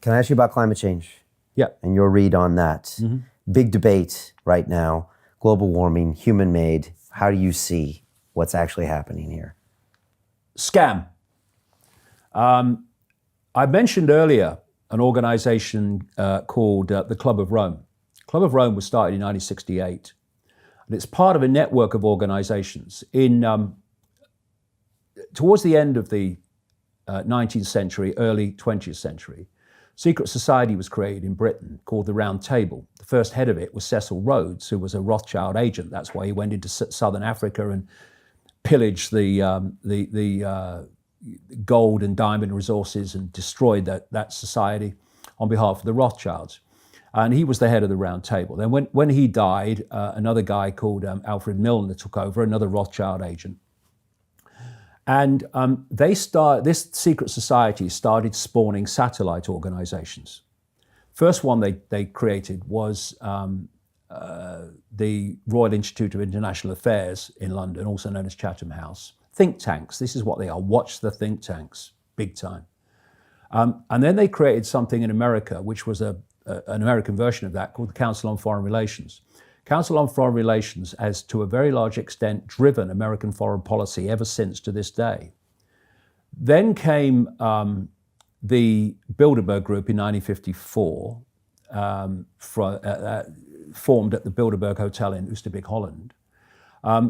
Can I ask you about climate change? Yeah. And your read on that? Big debate right now, global warming, human-made. How do you see what's actually happening here? Scam. I mentioned earlier an organization called the Club of Rome. Club of Rome was started in 1968, and it's part of a network of organizations. Towards the end of the 19th century, early 20th century, secret society was created in Britain called the Round Table. The first head of it was Cecil Rhodes, who was a Rothschild agent. That's why he went into southern Africa and pillaged the gold and diamond resources and destroyed that society on behalf of the Rothschilds. And he was the head of the Round Table. Then when he died, another guy called Alfred Milner took over, another Rothschild agent. And this secret society started spawning satellite organizations. First one they created was the Royal Institute of International Affairs in London, also known as Chatham House. Think tanks, this is what they are. Watch the think tanks, big time. And then they created something in America, which was an American version of that, called the Council on Foreign Relations. Council on Foreign Relations has, to a very large extent, driven American foreign policy ever since to this day. Then came the Bilderberg Group in 1954, formed at the Bilderberg Hotel in Oosterbeek, Holland.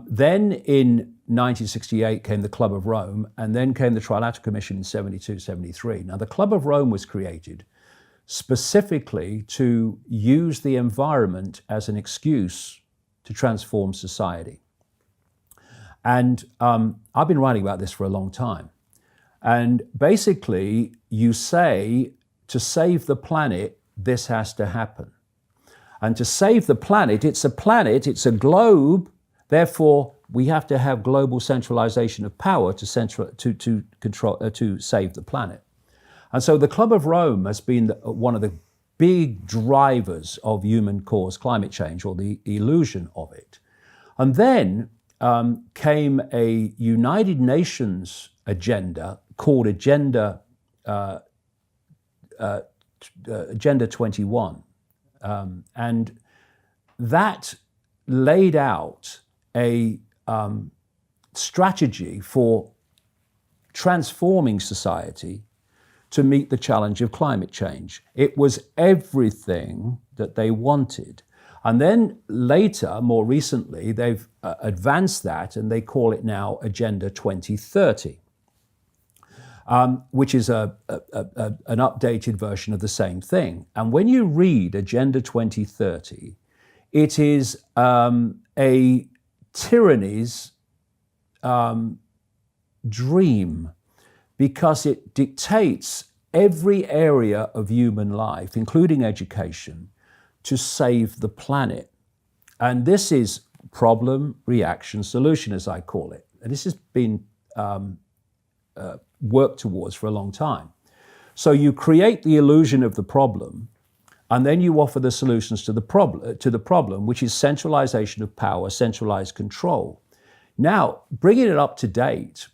Then in 1968 came the Club of Rome, and then came the Trilateral Commission in 72, 73. Now, the Club of Rome was created specifically to use the environment as an excuse to transform society. And I've been writing about this for a long time. And basically, you say, to save the planet, this has to happen. And to save the planet, it's a globe, therefore we have to have global centralization of power to save the planet. And so the Club of Rome has been one of the big drivers of human-caused climate change, or the illusion of it. And then came a United Nations agenda called Agenda 21. And that laid out a strategy for transforming society to meet the challenge of climate change. It was everything that they wanted. And then later, more recently, they've advanced that, and they call it now Agenda 2030, which is an updated version of the same thing. And when you read Agenda 2030, it is a tyranny's dream, because it dictates every area of human life, including education, to save the planet. And this is problem, reaction, solution, as I call it. And this has been worked towards for a long time. So you create the illusion of the problem, and then you offer the solutions to the problem, which is centralization of power, centralized control. Now, bringing it up to date,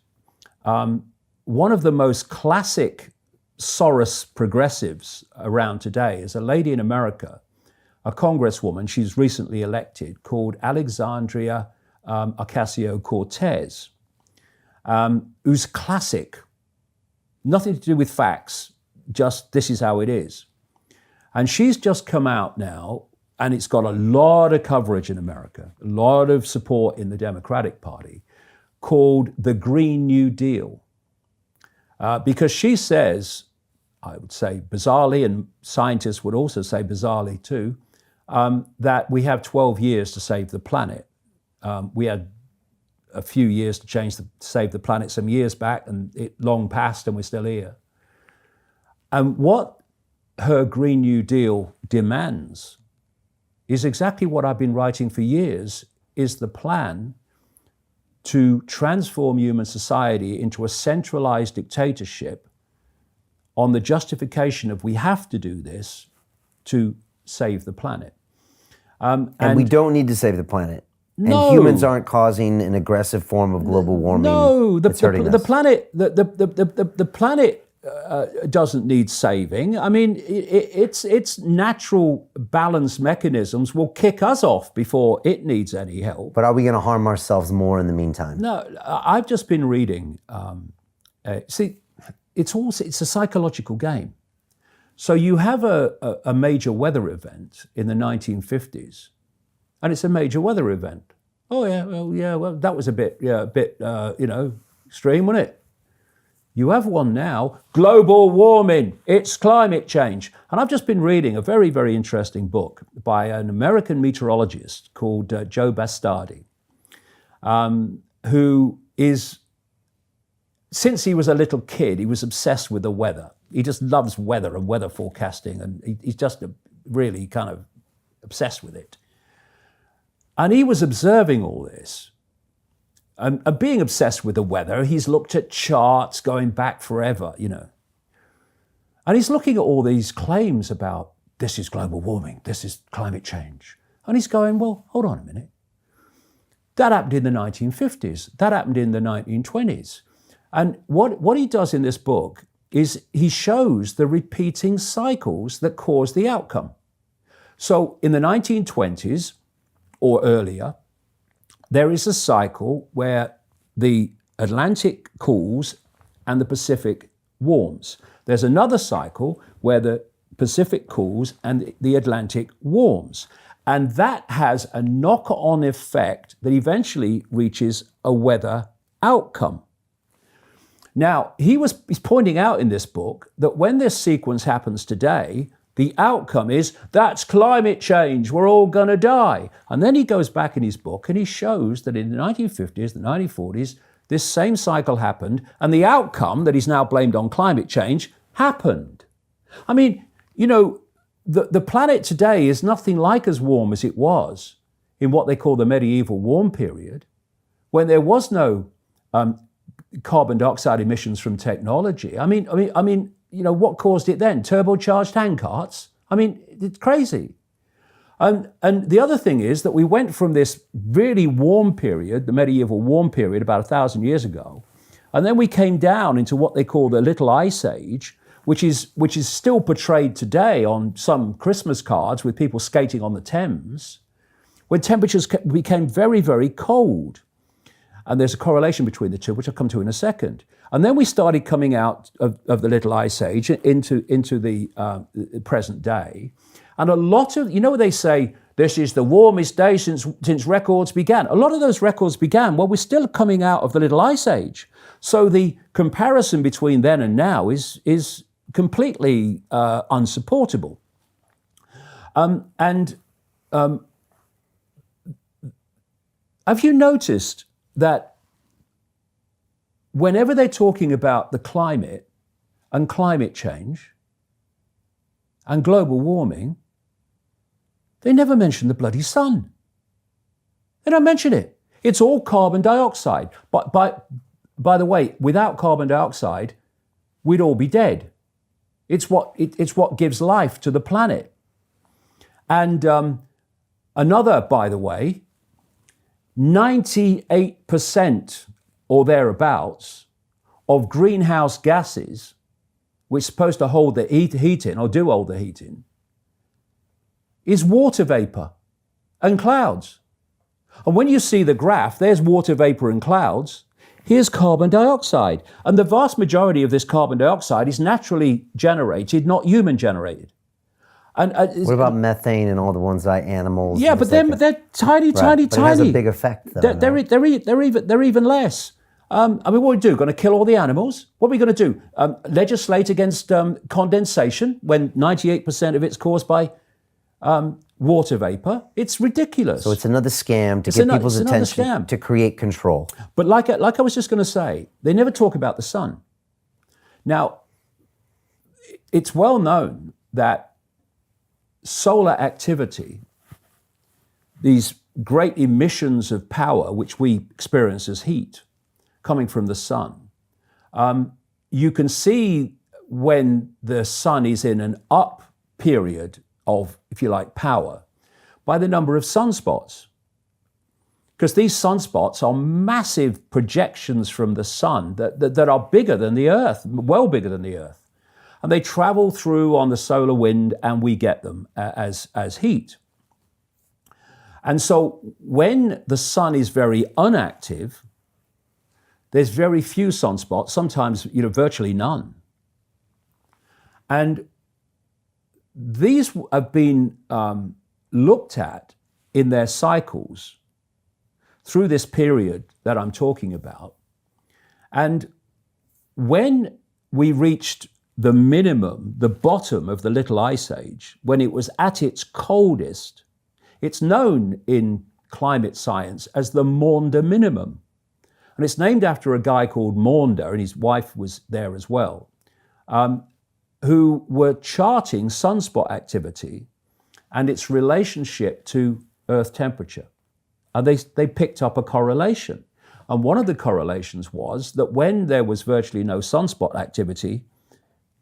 one of the most classic Soros progressives around today is a lady in America, a congresswoman, she's recently elected, called Alexandria Ocasio-Cortez, who's classic, nothing to do with facts, just this is how it is. And she's just come out now, and it's got a lot of coverage in America, a lot of support in the Democratic Party, called the Green New Deal. Because she says, I would say bizarrely, and scientists would also say bizarrely too, that we have 12 years to save the planet. We had a few years to save the planet some years back, and it long passed and we're still here. And what her Green New Deal demands is exactly what I've been writing for years, is the plan to transform human society into a centralized dictatorship on the justification of we have to do this to save the planet. And we don't need to save the planet. No. And humans aren't causing an aggressive form of global warming. No, the that's hurting us. planet doesn't need saving. I mean, its natural balance mechanisms will kick us off before it needs any help. But are we going to harm ourselves more in the meantime? No, I've just been reading. See, it's a psychological game. So you have a major weather event in the 1950s, and it's a major weather event. Oh yeah, well that was a bit extreme, wasn't it? You have one now, global warming, it's climate change. And I've just been reading a very, very interesting book by an American meteorologist called Joe Bastardi, who is, since he was a little kid, he was obsessed with the weather. He just loves weather and weather forecasting, and he's just really kind of obsessed with it. And he was observing all this. And being obsessed with the weather, he's looked at charts going back forever, And he's looking at all these claims about this is global warming, this is climate change. And he's going, well, hold on a minute. That happened in the 1950s. That happened in the 1920s. And what he does in this book is he shows the repeating cycles that cause the outcome. So in the 1920s or earlier, there is a cycle where the Atlantic cools and the Pacific warms. There's another cycle where the Pacific cools and the Atlantic warms. And that has a knock-on effect that eventually reaches a weather outcome. Now, he's pointing out in this book that when this sequence happens today, the outcome is, that's climate change, we're all going to die. And then he goes back in his book and he shows that in the 1950s, the 1940s, this same cycle happened, and the outcome that he's now blamed on climate change happened. I mean, the planet today is nothing like as warm as it was in what they call the medieval warm period, when there was no carbon dioxide emissions from technology. I mean, what caused it then? Turbocharged handcarts? I mean, it's crazy. And the other thing is that we went from this really warm period, the medieval warm period, about 1,000 years ago, and then we came down into what they call the Little Ice Age, which is still portrayed today on some Christmas cards with people skating on the Thames, when temperatures became very, very cold. And there's a correlation between the two, which I'll come to in a second. And then we started coming out of the Little Ice Age into the present day. And a lot of, they say, this is the warmest day since records began. A lot of those records began, well, we're still coming out of the Little Ice Age. So the comparison between then and now is completely unsupportable. Have you noticed that whenever they're talking about the climate and climate change and global warming, they never mention the bloody sun. They don't mention it. It's all carbon dioxide. But by the way, without carbon dioxide, we'd all be dead. It's what gives life to the planet. And another, by the way, 98% or thereabouts of greenhouse gases, which are supposed to hold the heat in, or do hold the heat in, is water vapor and clouds. And when you see the graph, there's water vapor and clouds. Here's carbon dioxide. And the vast majority of this carbon dioxide is naturally generated, not human generated. And what about methane and all the ones that animals? Yeah, but they're tiny, right. tiny, but tiny. It has a big effect, though. They're even less. What are we do? Going to kill all the animals? What are we going to do? Legislate against condensation when 98% of it's caused by water vapor? It's ridiculous. So it's another scam to get people's attention to create control. But like I was just going to say, they never talk about the sun. Now, it's well known that solar activity, these great emissions of power, which we experience as heat, coming from the sun, you can see when the sun is in an up period of, if you like, power, by the number of sunspots. Because these sunspots are massive projections from the sun that are bigger than the Earth, well bigger than the Earth. And they travel through on the solar wind, and we get them as heat. And so when the sun is very inactive, there's very few sunspots, sometimes virtually none. And these have been looked at in their cycles through this period that I'm talking about. And when we reached the minimum, the bottom of the Little Ice Age, when it was at its coldest, it's known in climate science as the Maunder minimum. And it's named after a guy called Maunder, and his wife was there as well, who were charting sunspot activity and its relationship to Earth temperature. And they picked up a correlation. And one of the correlations was that when there was virtually no sunspot activity,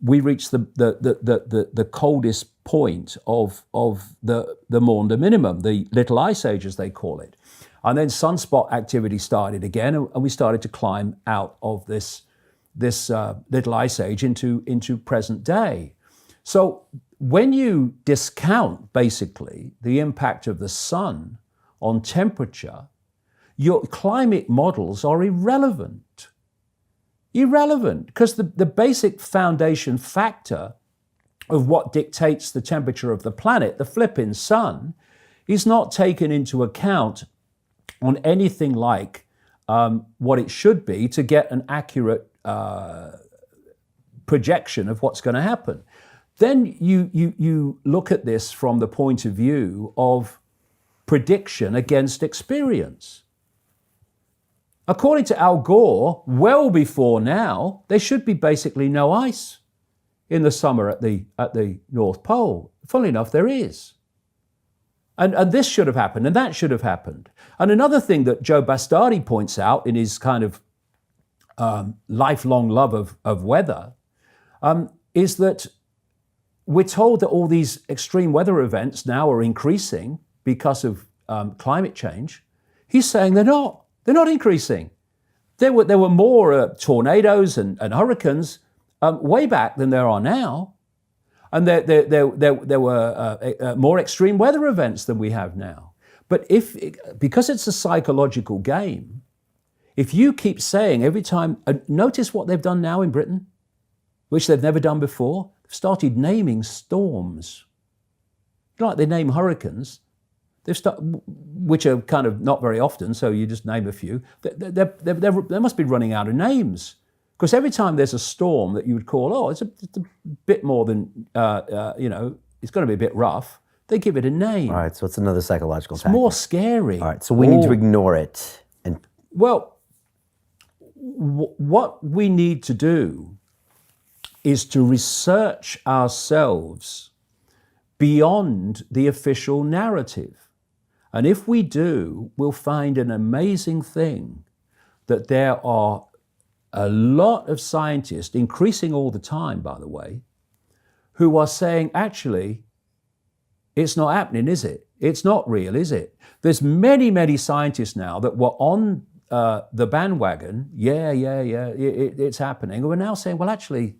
we reached the coldest point of the Maunder minimum, the Little Ice Age, as they call it. And then sunspot activity started again, and we started to climb out of this Little Ice Age into present day. So when you discount basically the impact of the sun on temperature, your climate models are irrelevant. Irrelevant, because the basic foundation factor of what dictates the temperature of the planet, the flipping sun, is not taken into account on anything like what it should be to get an accurate projection of what's going to happen. Then you look at this from the point of view of prediction against experience. According to Al Gore, well before now, there should be basically no ice in the summer at the North Pole. Funnily enough, there is. And this should have happened, and that should have happened. And another thing that Joe Bastardi points out in his kind of lifelong love of weather is that we're told that all these extreme weather events now are increasing because of climate change. He's saying they're not. They're not increasing. There were more tornadoes and hurricanes way back than there are now. And there were more extreme weather events than we have now. But because it's a psychological game, if you keep saying every time, notice what they've done now in Britain, which they've never done before, they've started naming storms. Like they name hurricanes, which are kind of not very often, so you just name a few. They must be running out of names. Because every time there's a storm that you would call, it's a bit more than, it's going to be a bit rough, they give it a name. All right, so it's another psychological tactic. It's more scary. All right, so we need to ignore it. Well, what we need to do is to research ourselves beyond the official narrative. And if we do, we'll find an amazing thing, that there are a lot of scientists, increasing all the time, by the way, who are saying, actually, it's not happening, is it? It's not real, is it? There's many, many scientists now that were on the bandwagon, it's happening, and we're now saying, well, actually,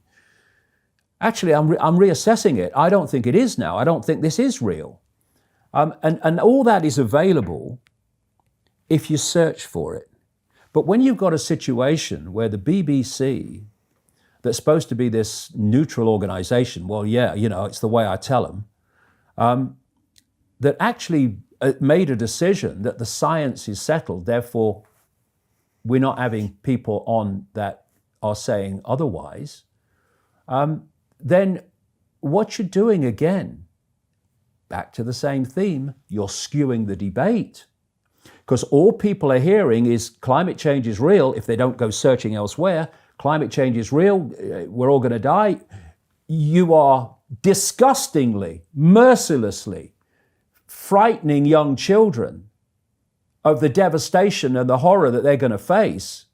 I'm reassessing it. I don't think it is now. I don't think this is real. And all that is available if you search for it. But when you've got a situation where the BBC, that's supposed to be this neutral organization, well, it's the way I tell them, that actually made a decision that the science is settled, therefore we're not having people on that are saying otherwise, then what you're doing again, back to the same theme, you're skewing the debate. Because all people are hearing is climate change is real. If they don't go searching elsewhere, climate change is real, we're all going to die. You are disgustingly, mercilessly frightening young children of the devastation and the horror that they're going to face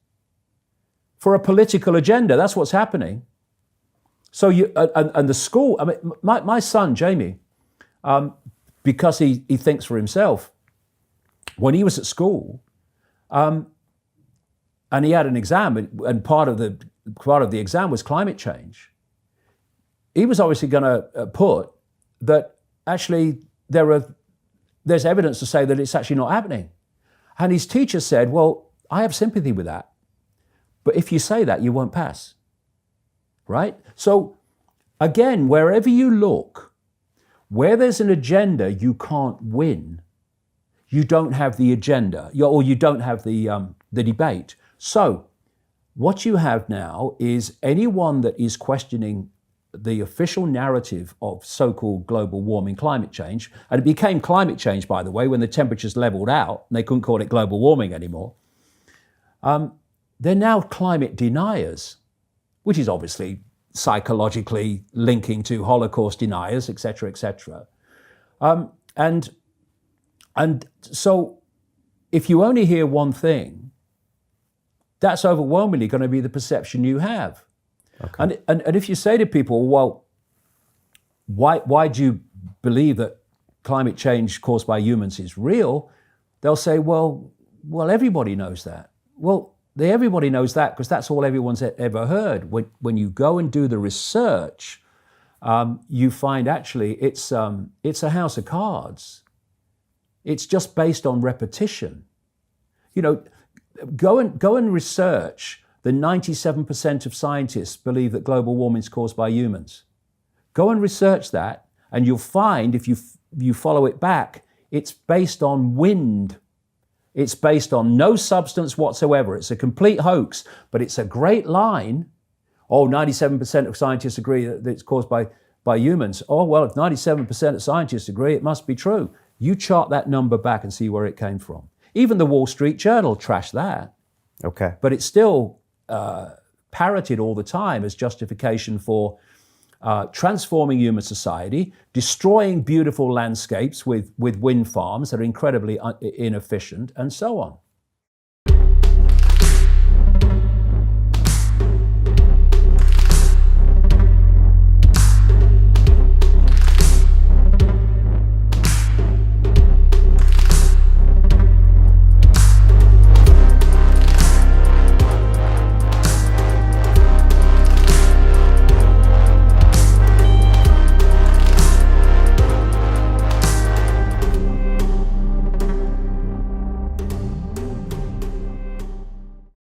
for a political agenda. That's what's happening. So and the school, I mean, my son, Jamie, because he thinks for himself, when he was at school, And he had an exam, and part of the exam was climate change. He was obviously going to put that actually there's evidence to say that it's actually not happening. And his teacher said, well, I have sympathy with that, but if you say that, you won't pass, right? So again, wherever you look, where there's an agenda, you can't win. You don't have the agenda, or you don't have the debate. So what you have now is anyone that is questioning the official narrative of so-called global warming, climate change, and it became climate change, by the way, when the temperatures leveled out, and they couldn't call it global warming anymore. They're now climate deniers, which is obviously psychologically linking to Holocaust deniers, et cetera, et cetera. And so if you only hear one thing, that's overwhelmingly going to be the perception you have. Okay. And if you say to people, well, why do you believe that climate change caused by humans is real? They'll say, well, everybody knows that. Well, everybody knows that because that's all everyone's ever heard. When you go and do the research, you find actually it's a house of cards. It's just based on repetition. You know, go and research the 97% of scientists believe that global warming is caused by humans. Go and research that, and you'll find, if you follow it back, it's based on wind. It's based on no substance whatsoever. It's a complete hoax, but it's a great line. Oh, 97% of scientists agree that it's caused by humans. Oh, well, if 97% of scientists agree, it must be true. You chart that number back and see where it came from. Even the Wall Street Journal trashed that. Okay. But it's still parroted all the time as justification for transforming human society, destroying beautiful landscapes with wind farms that are incredibly inefficient, and so on.